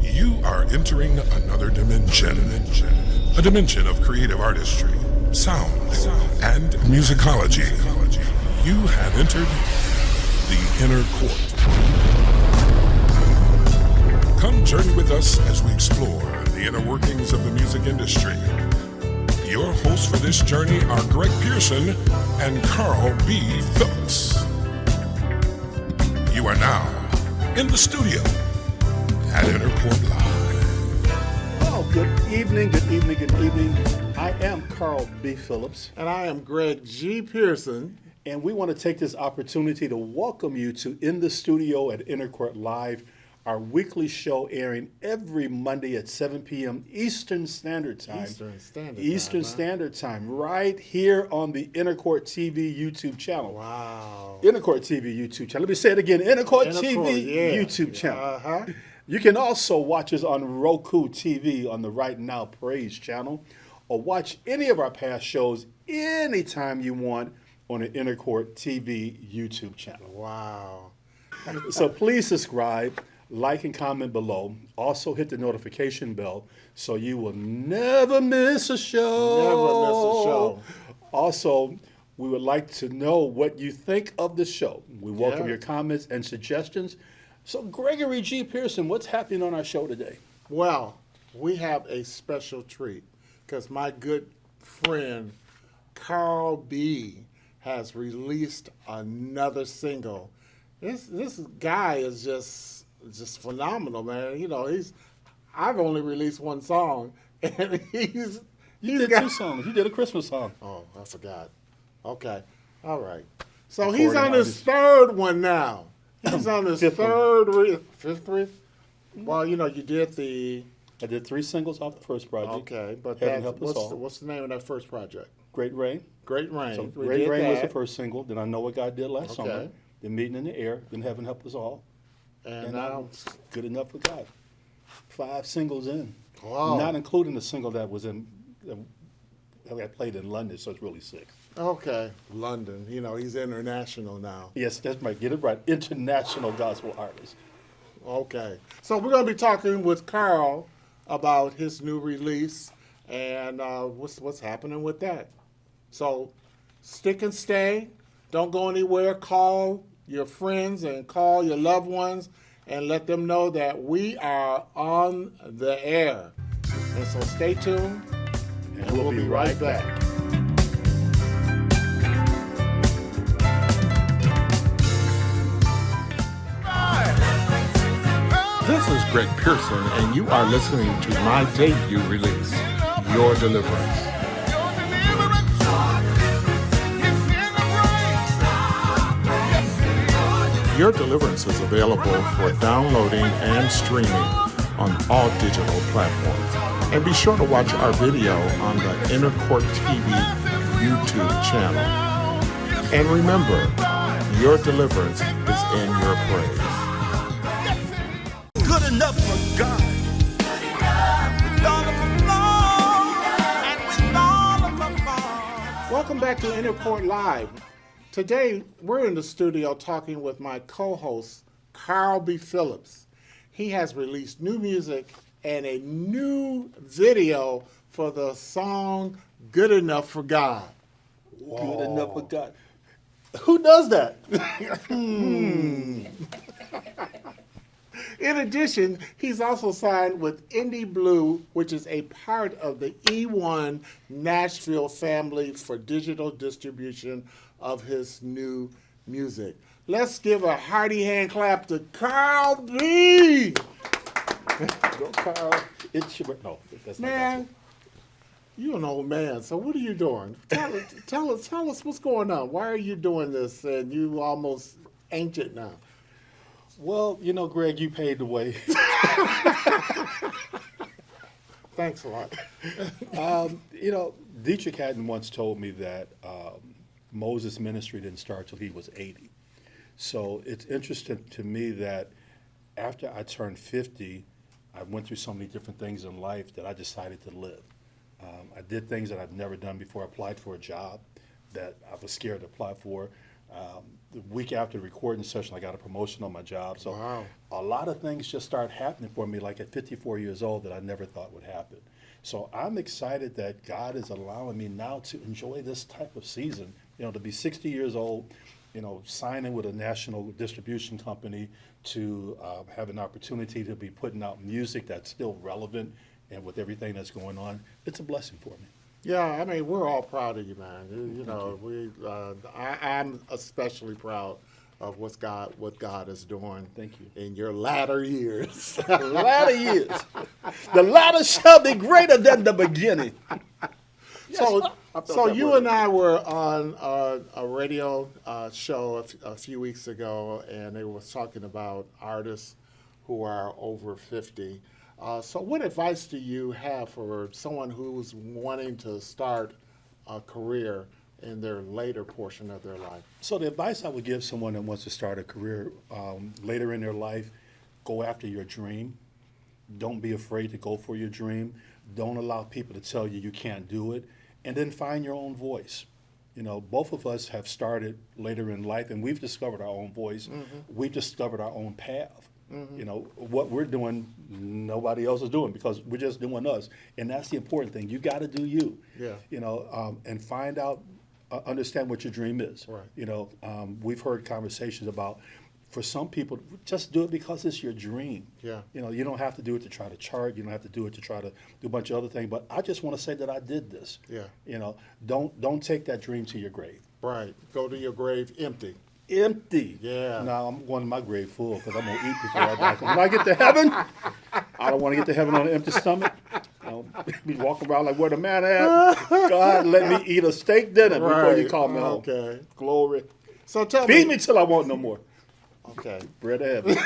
You are entering another dimension. A dimension of creative artistry, sound, and musicology. You have entered the inner court. Come journey with us as we explore the inner workings of the music industry. Your hosts for this journey are Greg Pearson and Carl B. Phillips. You are now in the studio at Interport Live. Well, good evening. I am Carl B. Phillips. And I am Greg G. Pearson. And we want to take this opportunity to welcome you to In the Studio at Intercourt Live, our weekly show airing every Monday at 7 p.m. Eastern Standard Time. Eastern Standard Time, right here on the Intercourt TV YouTube channel. Wow. Intercourt TV YouTube channel. Let me say it again. Intercourt TV YouTube channel. You can also watch us on Roku TV on the Right Now Praise channel, or watch any of our past shows anytime you want on the Intercourt TV YouTube channel. Wow. So please subscribe, like, and comment below. Also hit the notification bell so you will never miss a show. Also, we would like to know what you think of the show. We welcome your comments and suggestions. So Gregory G. Pearson, what's happening on our show today? Well, we have a special treat because my good friend Carl B. has released another single. This guy is just phenomenal, man. You know, I've only released one song, and you did two songs. You did a Christmas song. Oh, I forgot. Okay, all right. So he's on his third one now. He's on his fifth. Well, you know, you did I did 3 singles off the first project. Okay, but what's the name of that first project? Great Rain. Great Rain. So Great Rain was the first single. Then I Know What God Did Last Summer. Then Meeting in the Air. Then Heaven Help Us All. And now Good Enough for God. 5 singles in. Wow. Not including the single that was in I played in London, so it's really 6. Okay, London. You know, he's international now. Yes, that's right. Get it right. International gospel artist. Okay. So we're going to be talking with Carl about his new release and what's happening with that. So stick and stay. Don't go anywhere. Call your friends and call your loved ones and let them know that we are on the air. And so stay tuned, and we'll be right back. This is Greg Pearson, and you are listening to my debut release, Your Deliverance. Your Deliverance is available for downloading and streaming on all digital platforms. And be sure to watch our video on the Intercourt TV YouTube channel. And remember, your deliverance is in your praise. Good enough for God. With all of my flaws and with all of my faults. Welcome back to Interport Live. Today, we're in the studio talking with my co-host, Carl B. Phillips. He has released new music and a new video for the song Good Enough for God. Whoa. Good Enough for God. Who does that? In addition, he's also signed with Indie Blue, which is a part of the E1 Nashville family for digital distribution of his new music. Let's give a hearty hand clap to Carl B. Go, Carl. It's your no. That's man. You're an old man, so what are you doing? Tell us what's going on. Why are you doing this? And you almost ancient now. Well, you know, Greg, you paved the way. Thanks a lot. You know, Dietrich Haddon once told me that Moses' ministry didn't start till he was 80. So it's interesting to me that after I turned 50, I went through so many different things in life that I decided to live. I did things that I've never done before. I applied for a job that I was scared to apply for. the week after the recording session, I got a promotion on my job. So Wow. a lot of things just start happening for me, like at 54 years old, that I never thought would happen. So I'm excited that God is allowing me now to enjoy this type of season. You know, to be 60 years old, you know, signing with a national distribution company, to have an opportunity to be putting out music that's still relevant, and with everything that's going on, it's a blessing for me. Yeah, I mean, we're all proud of you, man. You know, I'm especially proud of what God is doing. Thank you. In your latter years. The latter years, the latter shall be greater than the beginning. So, I felt so that you word. and I were on a radio show a few weeks ago, and they was talking about artists who are over 50. So what advice do you have for someone who's wanting to start a career in their later portion of their life? So the advice I would give someone that wants to start a career later in their life: go after your dream. Don't be afraid to go for your dream. Don't allow people to tell you you can't do it. And then find your own voice. You know, both of us have started later in life, and we've discovered our own voice. We've discovered our own path. You know, what we're doing, nobody else is doing, because we're just doing us. And that's the important thing. You got to do you. Yeah. You know, and find out, understand what your dream is. Right. You know, we've heard conversations about, for some people, just do it because it's your dream. Yeah. You know, you don't have to do it to try to chart. You don't have to do it to try to do a bunch of other things. But I just want to say that I did this. Yeah. You know, don't take that dream to your grave. Right. Go to your grave empty. Empty. Yeah. Now I'm going to my grave full, because I'm gonna eat before I die. When I get to heaven, I don't want to get to heaven on an empty stomach. Be walking around like, where the man at? God, let me eat a steak dinner before you call me home. Okay. Glory. So tell Feed me till I want no more. Okay. Bread of heaven.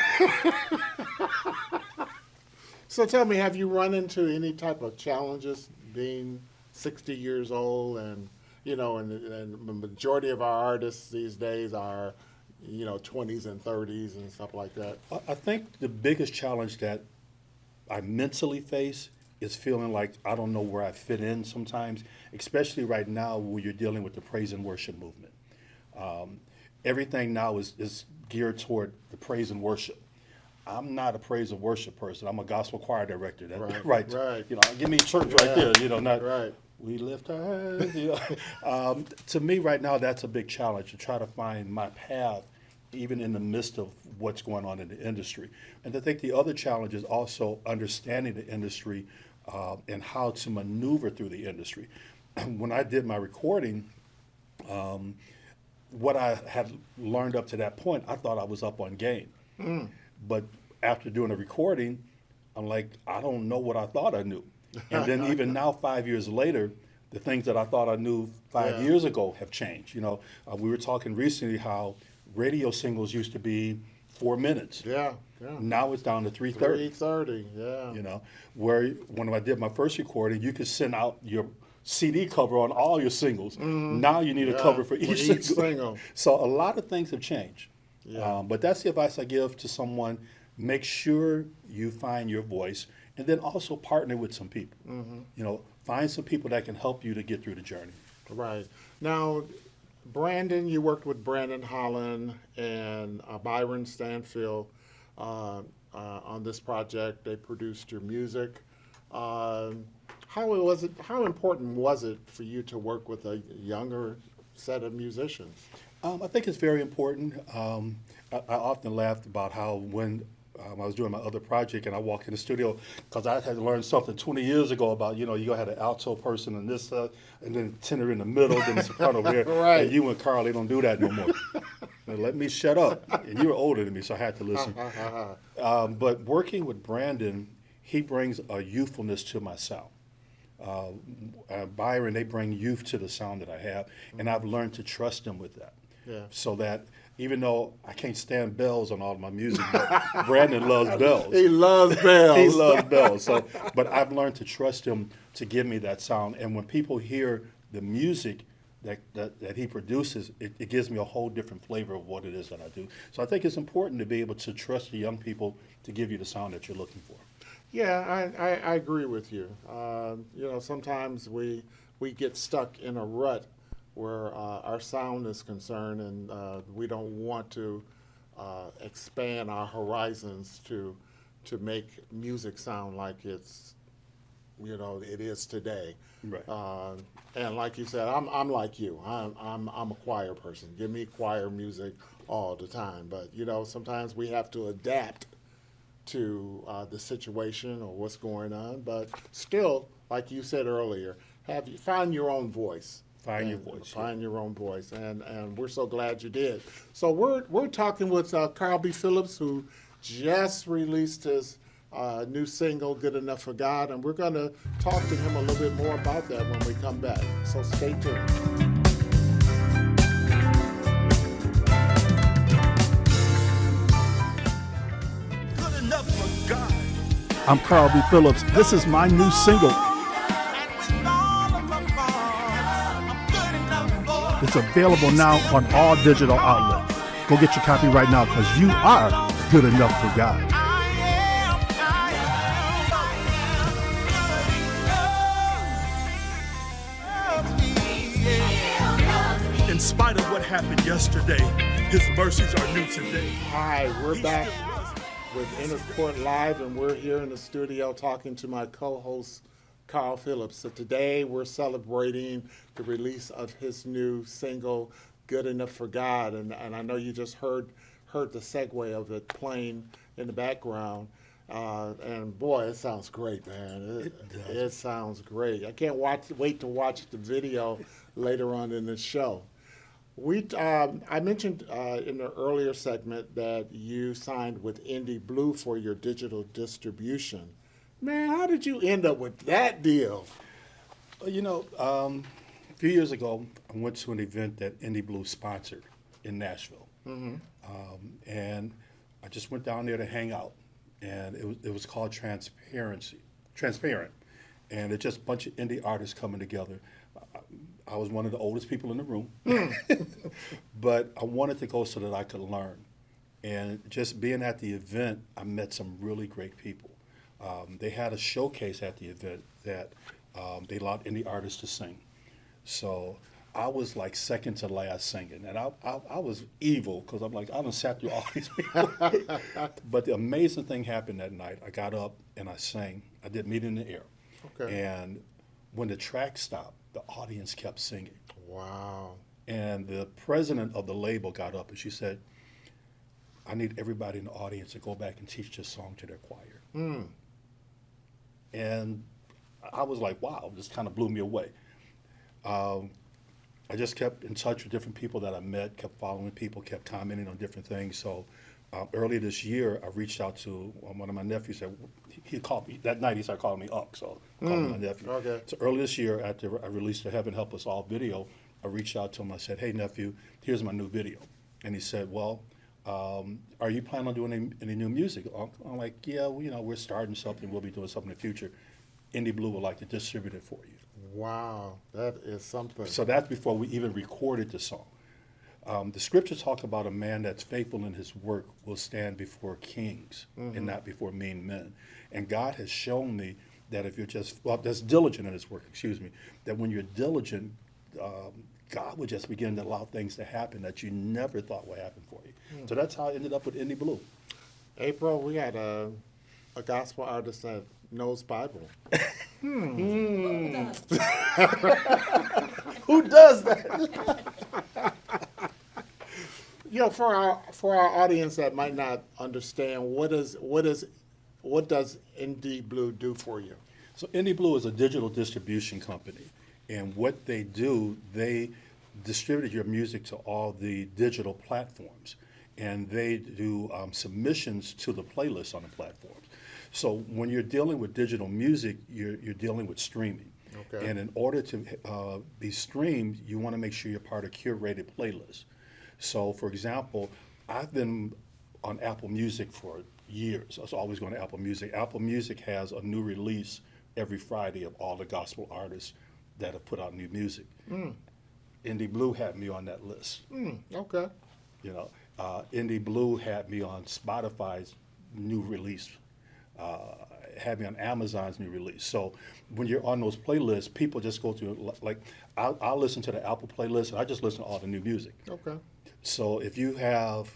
So tell me, have you run into any type of challenges being 60 years old, and you know, and the majority of our artists these days are, you know, 20s and 30s and stuff like that? I think the biggest challenge that I mentally face is feeling like I don't know where I fit in sometimes, especially right now where you're dealing with the praise and worship movement. Everything now is geared toward the praise and worship. I'm not a praise and worship person. I'm a gospel choir director. Right. You know, give me church right there. You know, not Right. we lift our hands. You know, to me right now, that's a big challenge, to try to find my path, even in the midst of what's going on in the industry. And I think the other challenge is also understanding the industry and how to maneuver through the industry. When I did my recording, what I had learned up to that point, I thought I was up on game. But after doing a recording, I'm like, I don't know what I thought I knew. And then even now, 5 years later, the things that I thought I knew 5 years ago have changed. You know, we were talking recently how radio singles used to be 4 minutes. Yeah. Now it's down to 3:30. 3:30. Yeah. You know, where when I did my first recording, you could send out your CD cover on all your singles. Now you need a cover for each single. So a lot of things have changed. Yeah. But that's the advice I give to someone. Make sure you find your voice, and then also partner with some people. You know, find some people that can help you to get through the journey. Right. Now, Brandon, you worked with Brandon Holland and Byron Stanfield on this project. They produced your music. How important was it for you to work with a younger set of musicians? I think it's very important. I often laughed about how when I was doing my other project and I walked in the studio, because I had learned something 20 years ago about, you know, you had an alto person and this, and then tenor in the middle, then the soprano there. Right. And you and Carl, they don't do that no more. Now, let me shut up. And you were older than me, so I had to listen. But working with Brandon, he brings a youthfulness to my sound. Byron, they bring youth to the sound that I have, and I've learned to trust them with that. Yeah. So that even though I can't stand bells on all of my music, but Brandon loves bells. He loves bells. He loves bells. So, but I've learned to trust him to give me that sound. And when people hear the music that he produces, it gives me a whole different flavor of what it is that I do. So I think it's important to be able to trust the young people to give you the sound that you're looking for. Yeah, I agree with you. You know, sometimes we get stuck in a rut where our sound is concerned, and we don't want to expand our horizons to make music sound like it's, it is today. Right. And like you said, I'm like you. I'm a choir person. Give me choir music all the time. But sometimes we have to adapt to the situation or what's going on. But still, like you said earlier, find your own voice. Find your voice. Find your own voice, and we're so glad you did. So we're talking with Carl B. Phillips, who just released his new single, "Good Enough for God," and we're going to talk to him a little bit more about that when we come back. So stay tuned. Good enough for God. I'm Carl B. Phillips. This is my new single. And with all of my faults, I'm good enough for It's available now on all digital outlets. Go get your copy right now because you are good enough for God. In spite of what happened yesterday, his mercies are new today. Hi, we're back with Inner Court Live, and we're here in the studio talking to my co-host, Carl Phillips. So today we're celebrating the release of his new single, "Good Enough for God," and I know you just heard the segue of it playing in the background. And boy, it sounds great, man. It sounds great. I can't wait to watch the video later on in the show. I mentioned in the earlier segment that you signed with Indie Blue for your digital distribution. Man, how did you end up with that deal? A few years ago, I went to an event that Indie Blue sponsored in Nashville. And I just went down there to hang out. And it was called Transparent. And it's just a bunch of indie artists coming together. I was one of the oldest people in the room. But I wanted to go so that I could learn. And just being at the event, I met some really great people. They had a showcase at the event that they allowed indie artists to sing. So I was like second to last singing, and I was evil because I'm like, I done sat through all these people. But the amazing thing happened that night. I got up and I sang. I did Meet in the Air. Okay. And when the track stopped, the audience kept singing. Wow. And the president of the label got up and she said, I need everybody in the audience to go back and teach this song to their choir. And I was like, wow, this kind of blew me away. I just kept in touch with different people that I met, kept following people, kept commenting on different things. So earlier this year, I reached out to one of my nephews. He called me that night. He started calling me Unc, so I called him my nephew. Okay. So earlier this year, after I released the Heaven Help Us All video, I reached out to him. I said, hey, nephew, here's my new video. And he said, well, are you planning on doing any new music, Unc? I'm like, yeah, well, we're starting something. We'll be doing something in the future. Indie Blue would like to distribute it for you. Wow, that is something. So that's before we even recorded the song. The scriptures talk about a man that's faithful in his work will stand before kings and not before mean men. And God has shown me that if you're that's diligent in his work, that when you're diligent, God would just begin to allow things to happen that you never thought would happen for you. So that's how I ended up with Indie Blue. April, we had a gospel artist that knows Bible. Who Who does that? For our audience that might not understand, what does Indie Blue do for you? So Indie Blue is a digital distribution company, and what they do, they distribute your music to all the digital platforms, and they do submissions to the playlists on the platforms. So when you're dealing with digital music, you're dealing with streaming. Okay. And in order to be streamed, you want to make sure you're part of curated playlists. So, for example, I've been on Apple Music for years. I was always going to Apple Music. Apple Music has a new release every Friday of all the gospel artists that have put out new music. Indie Blue had me on that list. Okay. Indie Blue had me on Spotify's new release. had me on Amazon's new release. So when you're on those playlists, people just go through, like, I'll listen to the Apple playlist, and I just listen to all the new music. Okay. So if you have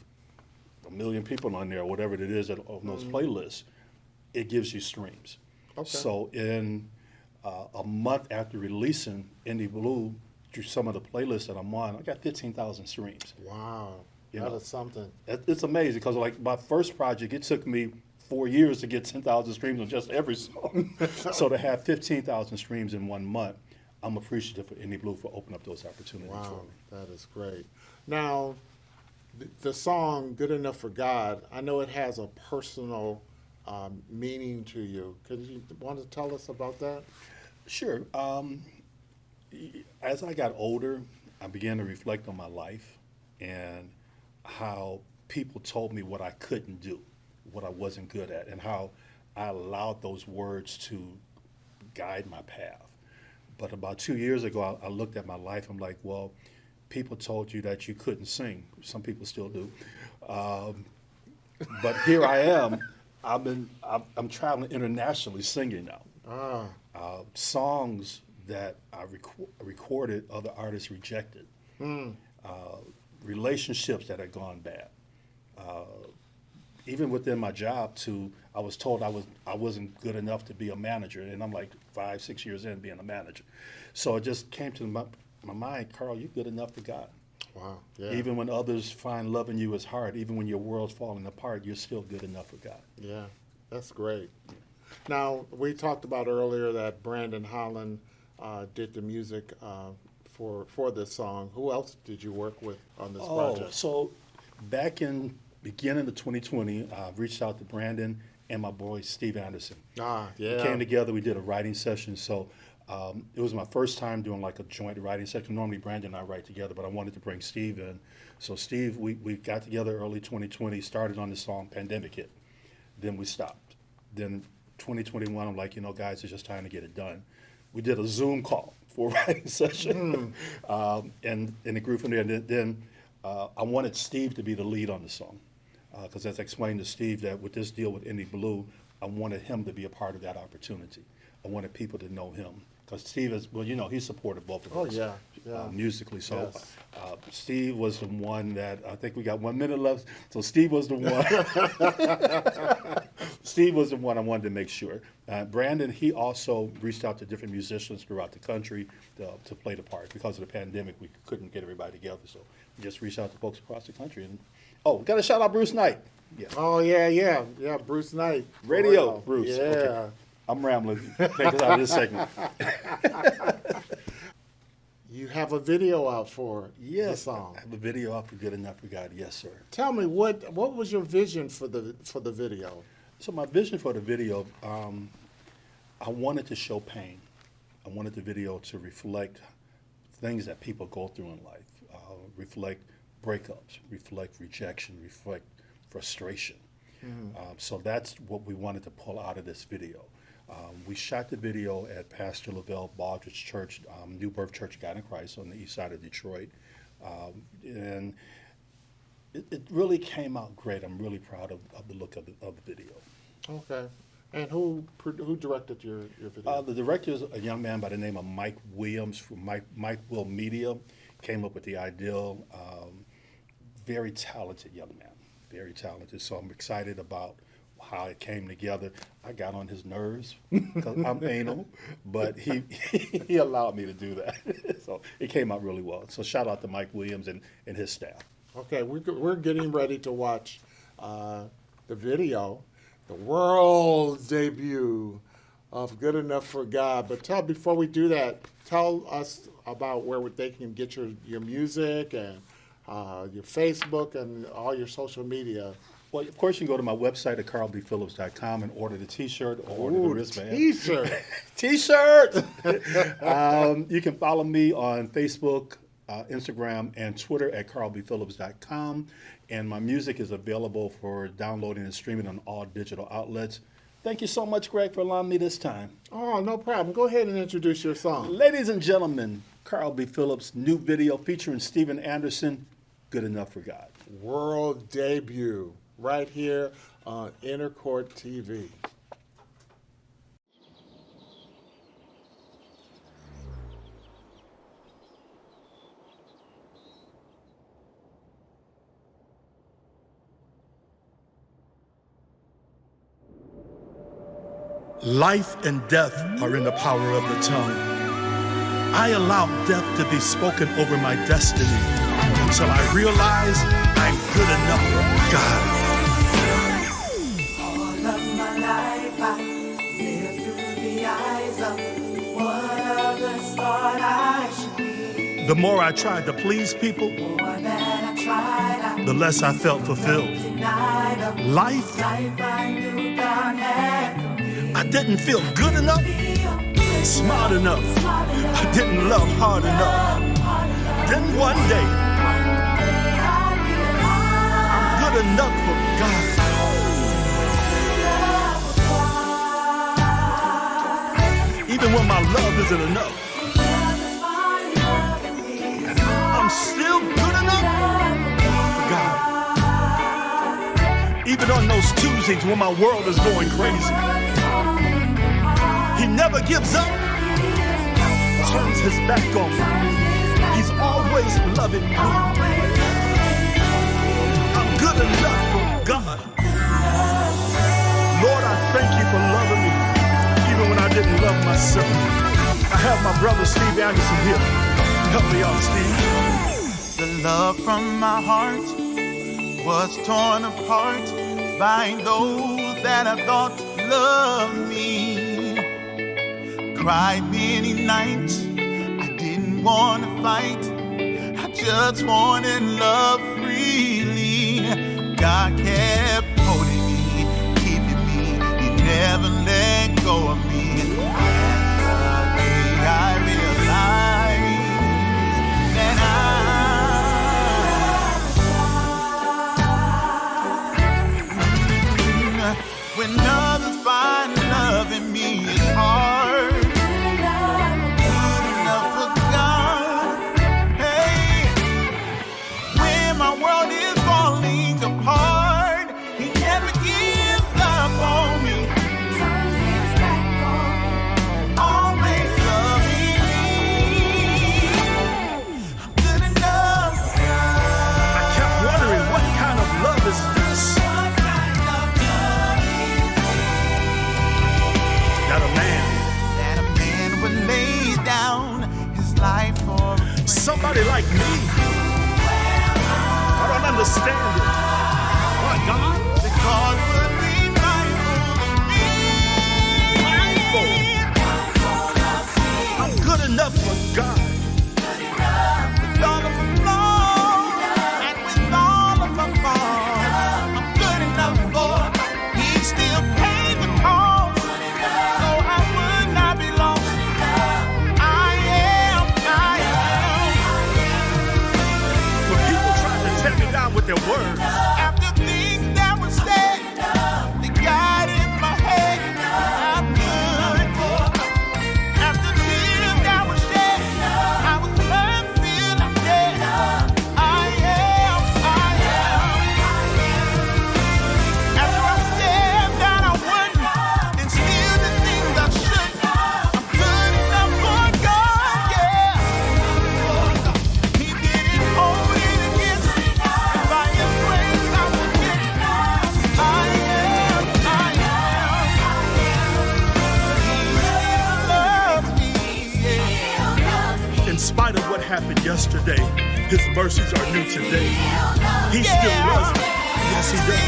1 million people on there, or whatever it is on those playlists, it gives you streams. Okay. So in a month after releasing Indie Blue, through some of the playlists that I'm on, I got 15,000 streams. Wow. You That know. is something. It's amazing because, like, my first project, it took me 4 years to get 10,000 streams on just every song. So to have 15,000 streams in 1 month, I'm appreciative for Indie Blue for opening up those opportunities for Wow, me. that is great. Now, the song "Good Enough for God," I know it has a personal meaning to you. Could you want to tell us about that? Sure. As I got older, I began to reflect on my life and how people told me what I couldn't do, what I wasn't good at, and how I allowed those words to guide my path. But about 2 years ago, I looked at my life. I'm like, well, people told you that you couldn't sing. Some people still do. But here I am. I'm traveling internationally singing now. Songs that I recorded, other artists rejected. Relationships that had gone bad. Even within my job, I was told I wasn't good enough to be a manager, and I'm like 5, 6 years in being a manager. So it just came to my mind, Carl, you're good enough for God. Wow. Yeah. Even when others find loving you is hard, even when your world's falling apart, you're still good enough for God. Yeah, that's great. Now, we talked about earlier that Brandon Holland did the music for this song. Who else did you work with on this project? So back in beginning of 2020, I reached out to Brandon and my boy Steve Anderson. Yeah. We came together, we did a writing session. So it was my first time doing like a joint writing session. Normally Brandon and I write together, but I wanted to bring Steve in. So Steve, we got together early 2020, started on the song, pandemic hit. Then we stopped. Then 2021, I'm like, guys, it's just time to get it done. We did a Zoom call for a writing session, and it grew from there. And then I wanted Steve to be the lead on the song, because as I explained to Steve that with this deal with Indie Blue, I wanted him to be a part of that opportunity. I wanted people to know him, because Steve is, well, he supported both of us. Oh, yeah. Musically. So Yes. Steve was the one that, I think we got 1 minute left, so Steve was the one. Steve was the one I wanted to make sure. Brandon, he also reached out to different musicians throughout the country to play the part. Because of the pandemic, we couldn't get everybody together, so we just reached out to folks across the country. And got to shout out Bruce Knight. Yeah. Oh, yeah, Bruce Knight. Radio, Wow. Bruce. Yeah. Okay. I'm rambling. Take us out of this segment. You have a video out for the Yes, song. I have a video out for Good Enough for God. Yes, sir. Tell me, what was your vision for the video? So my vision for the video, I wanted to show pain. I wanted the video to reflect things that people go through in life, reflect breakups, reflect rejection, reflect frustration. So that's what we wanted to pull out of this video. We shot the video at Pastor Lavelle Baldridge Church, New Birth Church of God in Christ on the east side of Detroit. And it really came out great. I'm really proud of the look of the video. Okay. And who directed your video? The director is a young man by the name of Mike Williams from Mike Will Media. Came up with the ideal. Very talented young man, very talented. So I'm excited about how it came together. I got on his nerves because I'm anal, but he allowed me to do that. So it came out really well. So shout out to Mike Williams and his staff. Okay, we're getting ready to watch the video, the world debut of Good Enough for God. But before we do that, tell us about where they can get your music and your Facebook and all your social media. Well, of course, you can go to my website at carlbphillips.com and order the T-shirt or order the wristband. T-shirt. T-shirt! You can follow me on Facebook, Instagram, and Twitter at carlbphillips.com. And my music is available for downloading and streaming on all digital outlets. Thank you so much, Greg, for allowing me this time. Oh, no problem. Go ahead and introduce your song. Ladies and gentlemen, Carl B. Phillips' new video featuring Steven Anderson, Good Enough for God. World debut right here on Inner Court TV. Life and death are in the power of the tongue. I allow death to be spoken over my destiny until I realize I'm good enough for God. All of my life I lived through the eyes of what others thought I should be. The more I tried to please people, the less I felt fulfilled. Life, I didn't feel good enough, smart enough. I didn't love hard enough. Then one day, I'm good enough for God. Even when my love isn't enough, I'm still good enough for God. Even on those Tuesdays when my world is going crazy, He never gives up, turns His back on me. He's always loving me. I'm good enough for God. Lord, I thank You for loving me, even when I didn't love myself. I have my brother Steve Anderson here. Help me out, Steve. The love from my heart was torn apart by those that I thought loved me. Cried many nights, I didn't want to fight, I just wanted love freely. God kept holding me, keeping me, He never let go of me. And the day I realized that when others find love in me, it's hard. Good enough for God. Hey, when my world is falling apart, He never gives up on me. Always loving me. I'm good enough for God. I kept wondering, what kind of love is this? That a man would lay down his life for somebody like me. I don't understand it. Why, God? God would be mindful. I'm good enough for God. With all of my flaws and with all of my faults, I'm good enough for He still paid the cost, so I would not be lost. I am. When people try to tear me down with their words, After things that were said, they got in my head. I'm good. After tears that were shed, I was left feeling dead. I am. After I said that I wouldn't, and still the things I shouldn't, I'm good enough for God, yeah. He didn't hold it against me, and by His grace I forget. I am. He still loves me, yeah. in spite of what happened yesterday, His mercies are new today. He still loves me. Yes, He does.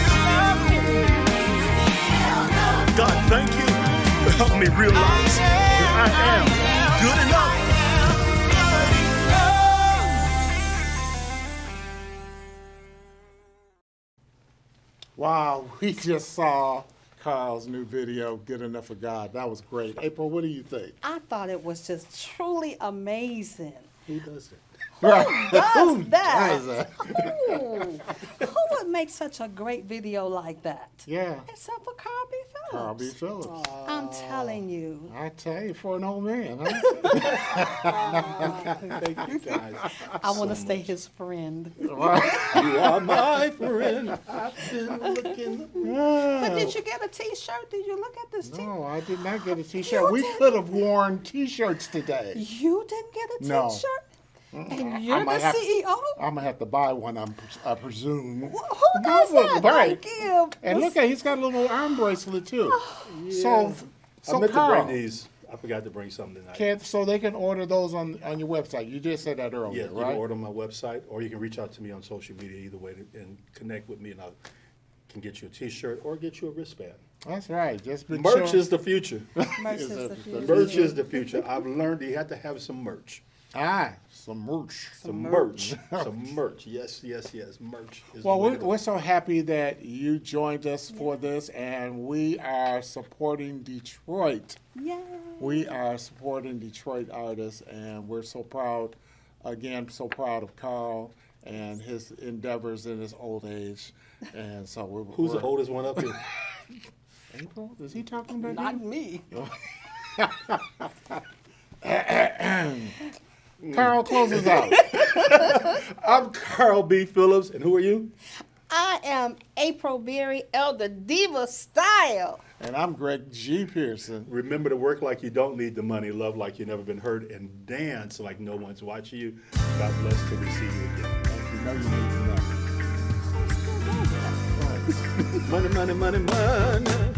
God, thank You for helping me realize that I am good enough. Wow, we just saw Carl's new video, Good Enough for God. That was great. April, what do you think? I thought it was just truly amazing. Who does it? Who does that? does that? Who would make such a great video like that? Yeah, Except for Carl B. Phillips. Carl B. Phillips. I'm telling you. I tell you, for an old man, huh? Thank you guys. I want to stay his friend. You are my friend. I've been looking. But did you get a T-shirt? Did you look at this T-shirt? No, I did not get a T-shirt. You We didn't? could have worn T-shirts today. You didn't get a No. T-shirt? And I you're the might have- CEO? I'm gonna have to buy one, I presume. Who does that? Right. Don't give. And look at, he's got a little arm bracelet too. So So I meant Carl, to bring these. I forgot to bring something tonight. so they can order those on your website. You just said that earlier, Yeah, you right? can order on my website, or you can reach out to me on social media either way and connect with me, and I can get you a T-shirt or get you a wristband. That's right. Just be Merch sure. is the future. Merch is the future. Merch is the future. I've learned you have to have some merch. Some merch. Some merch. Some merch. Yes, yes, yes. Merch is Well, the way to go. we're so happy that you joined us for this, and we are supporting Detroit. Yay. We are supporting Detroit artists, and we're so proud, again, so proud of Carl and his endeavors in his old age. And so Who's the oldest one up here? April? Is he talking about Not you? me. Carl, close us out. I'm Carl B. Phillips, and who are you? I am April Berry, Elder Diva Style. And I'm Greg G. Pearson. Remember to work like you don't need the money, love like you've never been hurt, and dance like no one's watching you. God bless till we see you again. And you know you need to know. Money, money, money, money.